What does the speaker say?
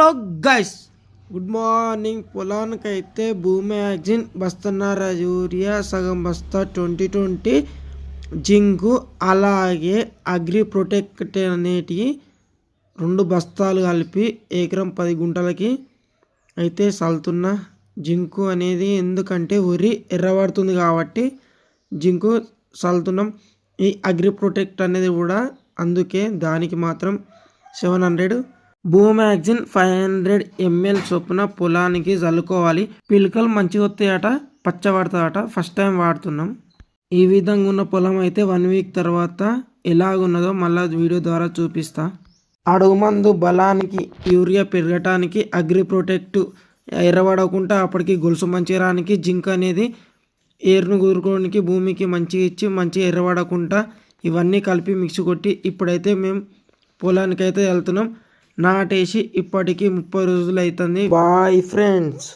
Hello guys, good morning. పొలానికైతే భూమ్యాగ్జిన్ బస్తన్నర యూరియా, సగం బస్తా 2020 జింకు, అలాగే అగ్రి ప్రొటెక్ట్ అనేటివి 2 బస్తాలు కలిపి ఎకరం 10 గుంటలకి అయితే చల్లుతున్నా. జింకు అనేది ఎందుకంటే వరి ఎర్రబడుతుంది కాబట్టి జింకు చల్లుతున్నాం. ఈ అగ్రి ప్రొటెక్ట్ అనేది కూడా అందుకే దానికి మాత్రం 700 భూమ్యాగ్జిన్ 500 ml చొప్పున పొలానికి చల్లుకోవాలి. పిలకలు మంచిగా వస్తాయట, పచ్చబడతాయట. ఫస్ట్ టైం వాడుతున్నాం. ఈ విధంగా ఉన్న పొలం అయితే 1 వీక్ తర్వాత ఎలాగున్నదో మళ్ళీ వీడియో ద్వారా చూపిస్తా. అడుగు మందు బలానికి, యూరియా పెరగటానికి, అగ్రి ప్రొటెక్ట్ ఎర్రబడకుండా అప్పటికి గొలుసు మంచిగా రానికి, జింక్ అనేది ఏరును కూరుకోవడానికి భూమికి మంచిగా ఇచ్చి మంచిగా ఎర్రబడకుండా ఇవన్నీ కలిపి మిక్స్ కొట్టి ఇప్పుడైతే మేము పొలానికి అయితే వెళ్తున్నాం. నాటేసి ఇప్పటికి 30 రోజులు అవుతుంది. Bye friends.